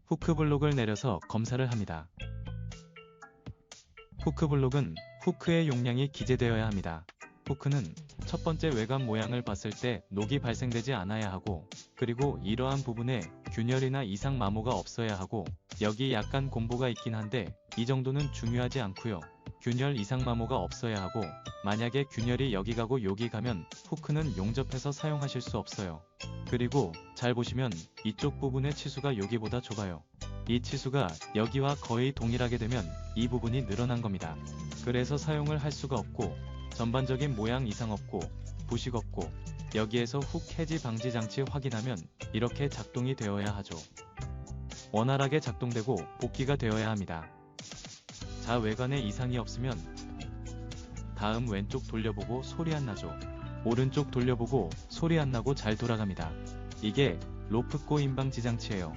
후크 블록을 내려서 검사를 합니다. 후크 블록은 후크의 용량이 기재되어야 합니다. 후크는 첫 번째 외관 모양을 봤을 때 녹이 발생되지 않아야 하고, 그리고 이러한 부분에 균열이나 이상 마모가 없어야 하고, 여기 약간 곰보가 있긴 한데 이 정도는 중요하지 않고요. 균열 이상 마모가 없어야 하고, 만약에 균열이 여기 가고 여기 가면 후크는 용접해서 사용하실 수 없어요. 그리고 잘 보시면 이쪽 부분의 치수가 여기보다 좁아요. 이 치수가 여기와 거의 동일하게 되면 이 부분이 늘어난 겁니다. 그래서 사용을 할 수가 없고, 전반적인 모양 이상 없고 부식 없고, 여기에서 훅 해지 방지 장치 확인하면 이렇게 작동이 되어야 하죠. 원활하게 작동되고 복귀가 되어야 합니다. 자, 외관에 이상이 없으면 다음 왼쪽 돌려보고 소리 안 나죠. 오른쪽 돌려보고 소리 안 나고 잘 돌아갑니다. 이게 로프꼬 인방지 장치예요.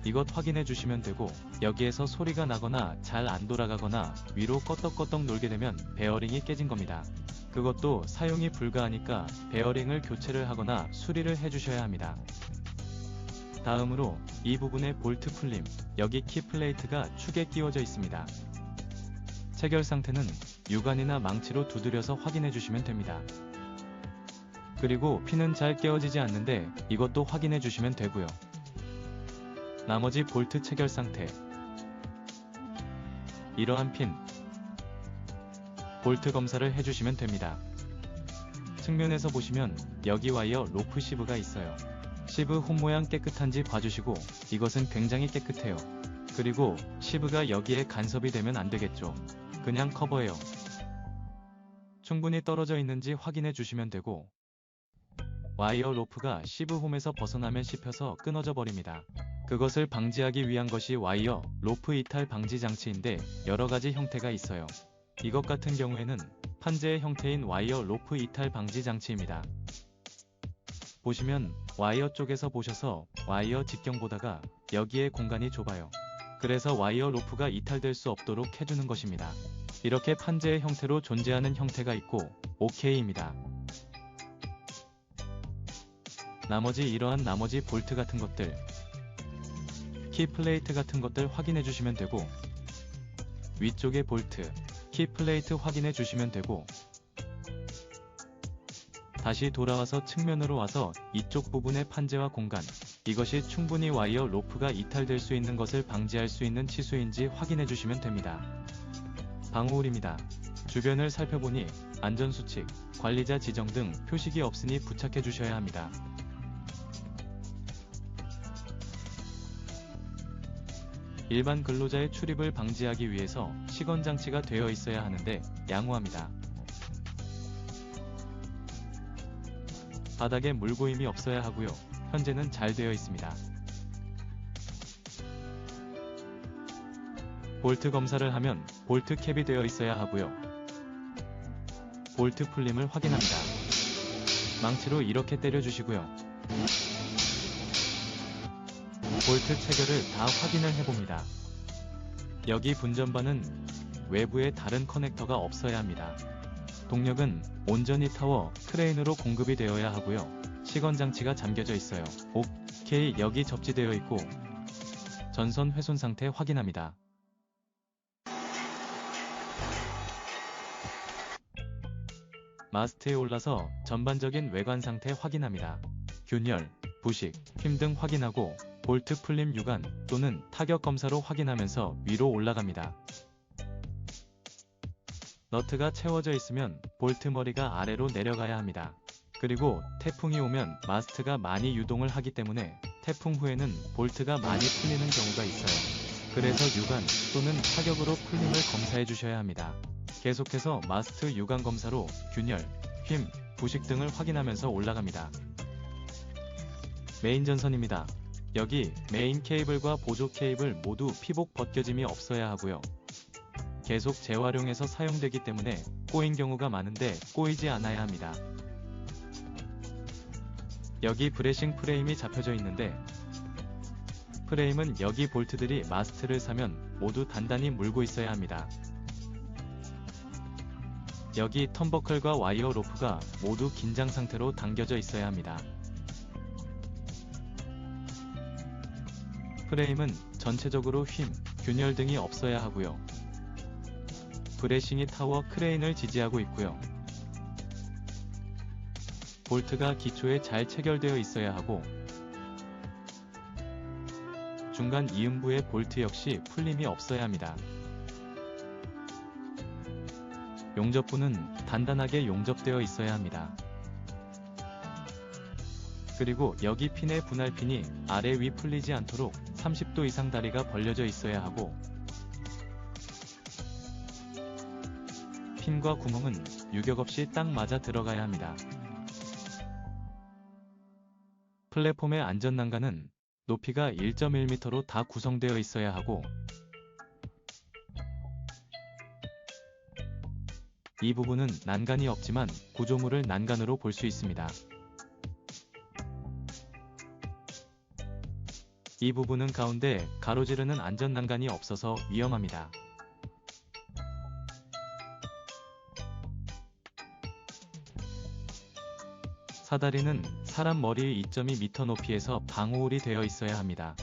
이것 확인해 주시면 되고, 여기에서 소리가 나거나 잘 안 돌아가거나 위로 껐덕껐덕 놀게 되면 베어링이 깨진 겁니다. 그것도 사용이 불가하니까 베어링을 교체를 하거나 수리를 해주셔야 합니다. 다음으로 이 부분의 볼트 풀림, 여기 키플레이트가 축에 끼워져 있습니다. 체결 상태는 유관이나 망치로 두드려서 확인해 주시면 됩니다. 그리고 핀은 잘 끼워지지 않는데 이것도 확인해 주시면 되고요. 나머지 볼트 체결 상태, 이러한 핀, 볼트 검사를 해주시면 됩니다. 측면에서 보시면 여기 와이어 로프 시브가 있어요. 시브 홈 모양 깨끗한지 봐주시고, 이것은 굉장히 깨끗해요. 그리고 시브가 여기에 간섭이 되면 안 되겠죠. 그냥 커버예요. 충분히 떨어져 있는지 확인해 주시면 되고, 와이어 로프가 시브 홈에서 벗어나면 씹혀서 끊어져 버립니다. 그것을 방지하기 위한 것이 와이어 로프 이탈 방지 장치인데 여러가지 형태가 있어요. 이것 같은 경우에는 판재의 형태인 와이어 로프 이탈 방지 장치입니다. 보시면 와이어 쪽에서 보셔서 와이어 직경 보다가 여기에 공간이 좁아요. 그래서 와이어 로프가 이탈될 수 없도록 해주는 것입니다. 이렇게 판재의 형태로 존재하는 형태가 있고 OK입니다. 이러한 나머지 볼트 같은 것들, 키플레이트 같은 것들 확인해 주시면 되고, 위쪽의 볼트, 키플레이트 확인해 주시면 되고, 다시 돌아와서 측면으로 와서 이쪽 부분의 판재와 공간, 이것이 충분히 와이어 로프가 이탈될 수 있는 것을 방지할 수 있는 치수인지 확인해 주시면 됩니다. 방호울입니다. 주변을 살펴보니 안전수칙, 관리자 지정 등 표식이 없으니 부착해 주셔야 합니다. 일반 근로자의 출입을 방지하기 위해서 시건장치가 되어 있어야 하는데 양호합니다. 바닥에 물고임이 없어야 하고요. 현재는 잘 되어 있습니다. 볼트 검사를 하면 볼트 캡이 되어 있어야 하고요. 볼트 풀림을 확인합니다. 망치로 이렇게 때려주시고요. 볼트 체결을 다 확인을 해봅니다. 여기 분전반은 외부에 다른 커넥터가 없어야 합니다. 동력은 온전히 타워, 크레인으로 공급이 되어야 하고요. 시건장치가 잠겨져 있어요. OK, 여기 접지되어 있고 전선 훼손 상태 확인합니다. 마스트에 올라서 전반적인 외관 상태 확인합니다. 균열, 부식, 힘 등 확인하고 볼트 풀림 유관 또는 타격 검사로 확인하면서 위로 올라갑니다. 너트가 채워져 있으면 볼트 머리가 아래로 내려가야 합니다. 그리고 태풍이 오면 마스트가 많이 유동을 하기 때문에 태풍 후에는 볼트가 많이 풀리는 경우가 있어요. 그래서 유관 또는 타격으로 풀림을 검사해 주셔야 합니다. 계속해서 마스트 유관 검사로 균열, 힘, 부식 등을 확인하면서 올라갑니다. 메인 전선입니다. 여기 메인 케이블과 보조 케이블 모두 피복 벗겨짐이 없어야 하고요. 계속 재활용해서 사용되기 때문에 꼬인 경우가 많은데 꼬이지 않아야 합니다. 여기 브래싱 프레임이 잡혀져 있는데 프레임은 여기 볼트들이 마스트를 사면 모두 단단히 물고 있어야 합니다. 여기 턴버클과 와이어 로프가 모두 긴장 상태로 당겨져 있어야 합니다. 프레임은 전체적으로 휨, 균열 등이 없어야 하고요. 브레싱이 타워 크레인을 지지하고 있고요. 볼트가 기초에 잘 체결되어 있어야 하고 중간 이음부의 볼트 역시 풀림이 없어야 합니다. 용접부는 단단하게 용접되어 있어야 합니다. 그리고 여기 핀의 분할핀이 아래 위 풀리지 않도록 30도 이상 다리가 벌려져 있어야 하고 핀과 구멍은 유격 없이 딱 맞아 들어가야 합니다. 플랫폼의 안전난간은 높이가 1.1m로 다 구성되어 있어야 하고 이 부분은 난간이 없지만 구조물을 난간으로 볼 수 있습니다. 이 부분은 가운데 가로지르는 안전난간이 없어서 위험합니다. 사다리는 사람 머리 2.2m 높이에서 방호울이 되어 있어야 합니다.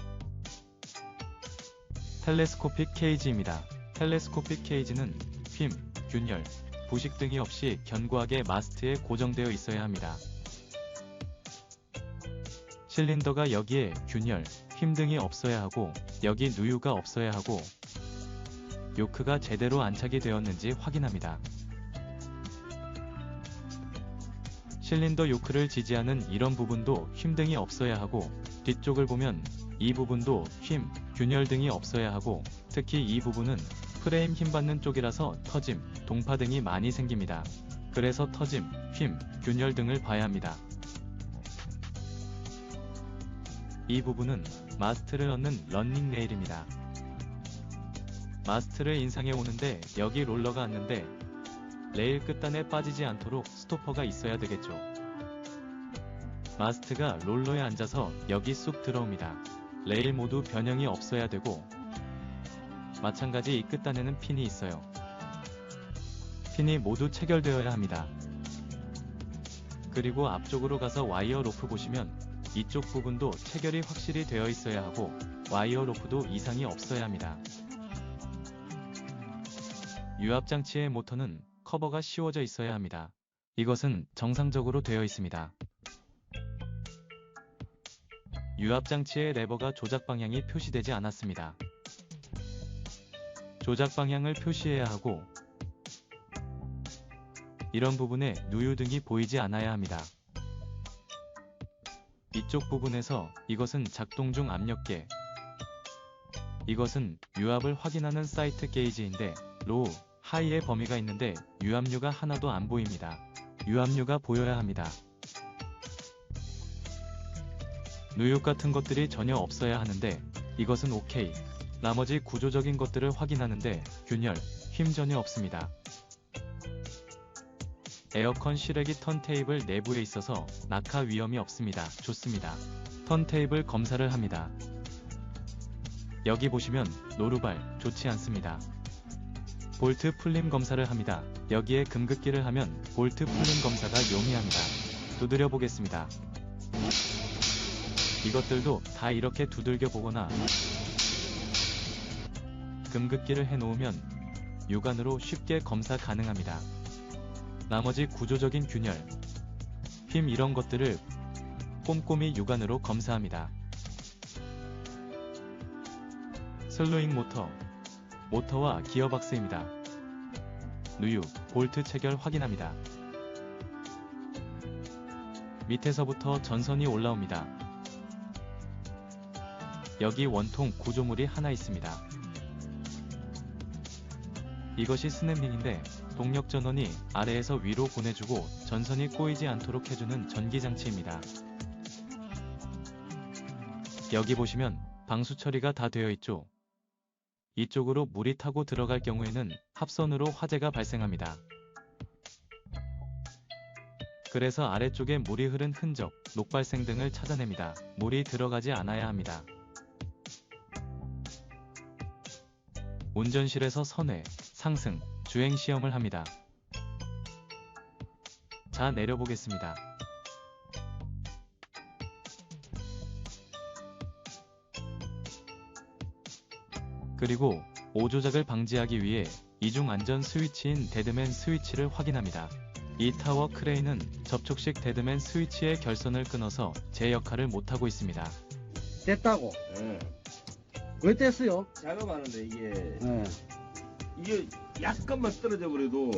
텔레스코픽 케이지입니다. 텔레스코픽 케이지는 휨, 균열, 부식 등이 없이 견고하게 마스트에 고정되어 있어야 합니다. 실린더가 여기에 균열, 휨 등이 없어야 하고 여기 누유가 없어야 하고 요크가 제대로 안착이 되었는지 확인합니다. 실린더 요크를 지지하는 이런 부분도 휨 등이 없어야 하고 뒤쪽을 보면 이 부분도 휨, 균열 등이 없어야 하고 특히 이 부분은 프레임 힘받는 쪽이라서 터짐, 동파 등이 많이 생깁니다. 그래서 터짐, 휨, 균열 등을 봐야 합니다. 이 부분은 마스트를 얻는 런닝 레일입니다. 마스트를 인상해 오는데 여기 롤러가 왔는데 레일 끝단에 빠지지 않도록 스토퍼가 있어야 되겠죠. 마스트가 롤러에 앉아서 여기 쑥 들어옵니다. 레일 모두 변형이 없어야 되고 마찬가지 이 끝단에는 핀이 있어요. 핀이 모두 체결되어야 합니다. 그리고 앞쪽으로 가서 와이어 로프 보시면 이쪽 부분도 체결이 확실히 되어 있어야 하고 와이어 로프도 이상이 없어야 합니다. 유압장치의 모터는 커버가 씌워져 있어야 합니다. 이것은 정상적으로 되어 있습니다. 유압장치의 레버가 조작 방향이 표시되지 않았습니다. 조작 방향을 표시해야 하고 이런 부분에 누유 등이 보이지 않아야 합니다. 이쪽 부분에서 이것은 작동 중 압력계, 이것은 유압을 확인하는 사이트 게이지인데 로우, 하이의 범위가 있는데 유압류가 하나도 안 보입니다. 유압류가 보여야 합니다. 누유 같은 것들이 전혀 없어야 하는데 이것은 오케이. 나머지 구조적인 것들을 확인하는데 균열, 휨 전혀 없습니다. 에어컨 실외기 턴테이블 내부에 있어서 낙하 위험이 없습니다. 좋습니다. 턴테이블 검사를 합니다. 여기 보시면 노루발 좋지 않습니다. 볼트 풀림 검사를 합니다. 여기에 금극기를 하면 볼트 풀림 검사가 용이합니다. 두드려 보겠습니다. 이것들도 다 이렇게 두들겨 보거나 금극기를 해놓으면 육안으로 쉽게 검사 가능합니다. 나머지 구조적인 균열, 휨 이런 것들을 꼼꼼히 육안으로 검사합니다. 슬로잉 모터, 모터와 기어박스입니다. 누유, 볼트 체결 확인합니다. 밑에서부터 전선이 올라옵니다. 여기 원통 구조물이 하나 있습니다. 이것이 스냅링인데 동력 전원이 아래에서 위로 보내주고 전선이 꼬이지 않도록 해주는 전기장치입니다. 여기 보시면 방수 처리가 다 되어 있죠. 이쪽으로 물이 타고 들어갈 경우에는 합선으로 화재가 발생합니다. 그래서 아래쪽에 물이 흐른 흔적, 녹발생 등을 찾아냅니다. 물이 들어가지 않아야 합니다. 운전실에서 선회, 상승, 주행 시험을 합니다. 자, 내려보겠습니다. 그리고 오조작을 방지하기 위해 이중 안전 스위치인 데드맨 스위치를 확인합니다. 이 타워 크레인은 접촉식 데드맨 스위치의 결선을 끊어서 제 역할을 못하고 있습니다. 됐다고. 예. 왜 뗐어요? 작업하는데 예. 이게 약간만 떨어져 버려도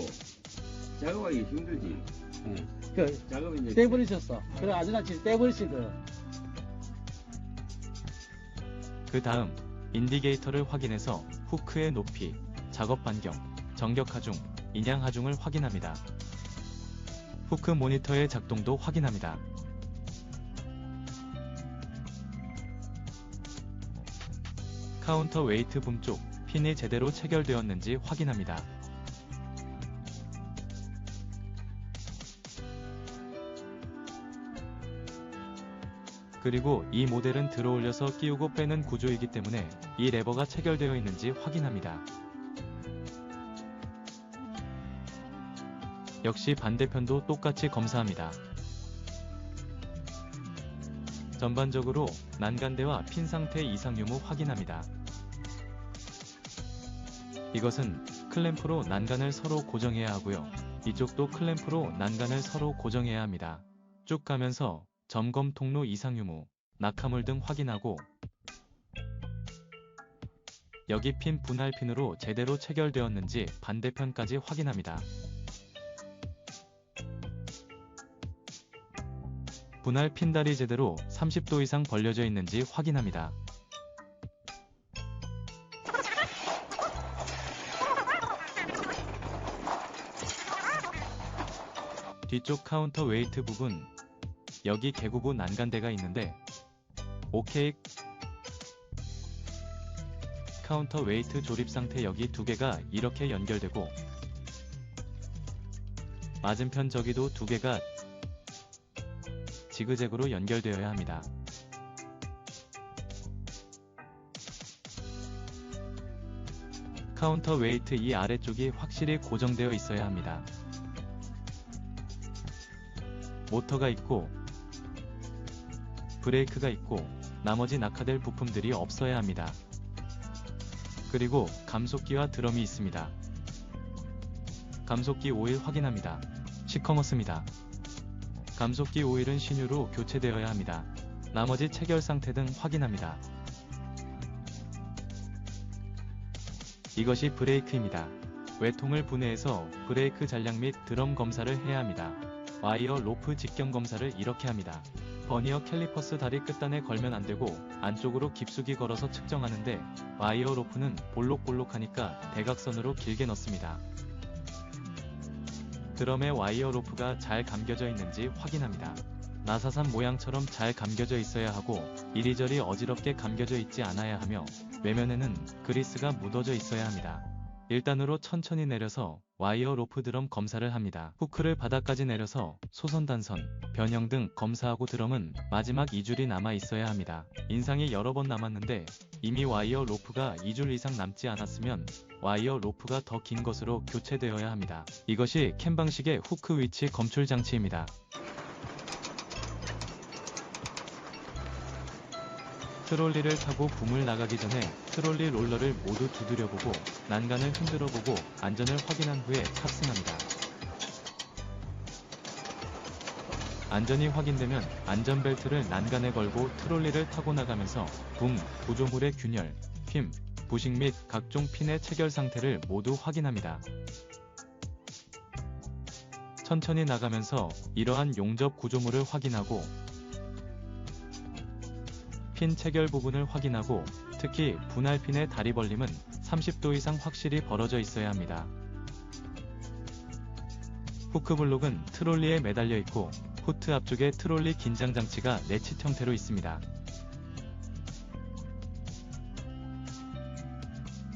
작업하기 힘들지. 그 작업이 이제 떼버리셨어. 그래 아주나치 떼버리시더라. 그 다음 인디게이터를 확인해서 후크의 높이, 작업 반경, 정격 하중, 인양 하중을 확인합니다. 후크 모니터의 작동도 확인합니다. 카운터 웨이트 붐 쪽 핀이 제대로 체결되었는지 확인합니다. 그리고 이 모델은 들어올려서 끼우고 빼는 구조이기 때문에 이 레버가 체결되어 있는지 확인합니다. 역시 반대편도 똑같이 검사합니다. 전반적으로 난간대와 핀 상태 이상 유무 확인합니다. 이것은 클램프로 난간을 서로 고정해야 하고요. 이쪽도 클램프로 난간을 서로 고정해야 합니다. 쭉 가면서 점검 통로 이상 유무, 낙하물 등 확인하고 여기 핀 분할 핀으로 제대로 체결되었는지 반대편까지 확인합니다. 분할 핀다리 제대로 30도 이상 벌려져 있는지 확인합니다. 뒤쪽 카운터 웨이트 부분, 여기 개구부 난간대가 있는데 오케이. 카운터 웨이트 조립 상태 여기 두 개가 이렇게 연결되고 맞은편 저기도 두 개가 지그재그로 연결되어야 합니다. 카운터 웨이트 이 아래쪽이 확실히 고정되어 있어야 합니다. 모터가 있고 브레이크가 있고 나머지 낙하될 부품들이 없어야 합니다. 그리고 감속기와 드럼이 있습니다. 감속기 오일 확인합니다. 시커멓습니다. 감속기 오일은 신유로 교체되어야 합니다. 나머지 체결 상태 등 확인합니다. 이것이 브레이크입니다. 외통을 분해해서 브레이크 잔량 및 드럼 검사를 해야 합니다. 와이어 로프 직경 검사를 이렇게 합니다. 버니어 캘리퍼스 다리 끝단에 걸면 안되고 안쪽으로 깊숙이 걸어서 측정하는데 와이어 로프는 볼록볼록하니까 대각선으로 길게 넣습니다. 드럼에 와이어 로프가 잘 감겨져 있는지 확인합니다. 나사산 모양처럼 잘 감겨져 있어야 하고 이리저리 어지럽게 감겨져 있지 않아야 하며 외면에는 그리스가 묻어져 있어야 합니다. 1단으로 천천히 내려서 와이어 로프 드럼 검사를 합니다. 후크를 바닥까지 내려서 소선 단선, 변형 등 검사하고 드럼은 마지막 2줄이 남아 있어야 합니다. 인상이 여러 번 남았는데 이미 와이어 로프가 2줄 이상 남지 않았으면 와이어 로프가 더 긴 것으로 교체되어야 합니다. 이것이 캠 방식의 후크 위치 검출 장치입니다. 트롤리를 타고 붐을 나가기 전에 트롤리 롤러를 모두 두드려보고 난간을 흔들어보고 안전을 확인한 후에 탑승합니다. 안전이 확인되면 안전벨트를 난간에 걸고 트롤리를 타고 나가면서 붐, 구조물의 균열, 휨, 부식 및 각종 핀의 체결 상태를 모두 확인합니다. 천천히 나가면서 이러한 용접 구조물을 확인하고 핀 체결 부분을 확인하고 특히 분할핀의 다리 벌림은 30도 이상 확실히 벌어져 있어야 합니다. 후크 블록은 트롤리에 매달려 있고 후트 앞쪽에 트롤리 긴장 장치가 내칫 형태로 있습니다.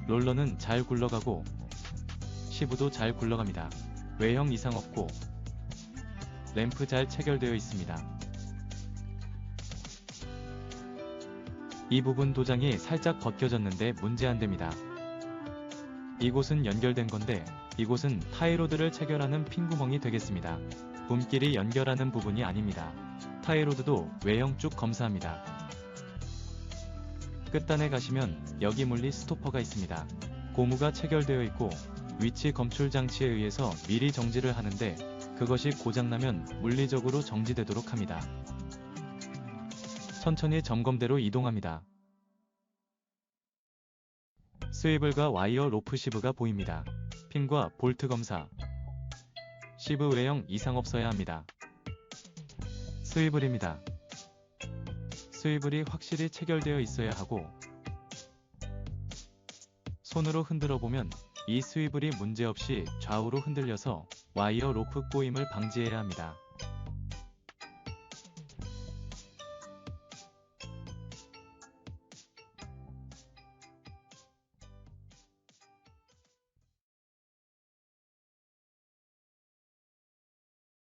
롤러는 잘 굴러가고 시브도 잘 굴러갑니다. 외형 이상 없고 램프 잘 체결되어 있습니다. 이 부분 도장이 살짝 벗겨졌는데 문제 안됩니다. 이곳은 연결된 건데 이곳은 타이로드를 체결하는 핀구멍이 되겠습니다. 붐끼리 연결하는 부분이 아닙니다. 타이로드도 외형 쭉 검사합니다. 끝단에 가시면 여기 물리 스토퍼가 있습니다. 고무가 체결되어 있고 위치 검출 장치에 의해서 미리 정지를 하는데 그것이 고장나면 물리적으로 정지되도록 합니다. 천천히 점검대로 이동합니다. 스위블과 와이어 로프 시브가 보입니다. 핀과 볼트 검사. 시브 외형 이상 없어야 합니다. 스위블입니다. 스위블이 확실히 체결되어 있어야 하고 손으로 흔들어 보면 이 스위블이 문제없이 좌우로 흔들려서 와이어 로프 꼬임을 방지해야 합니다.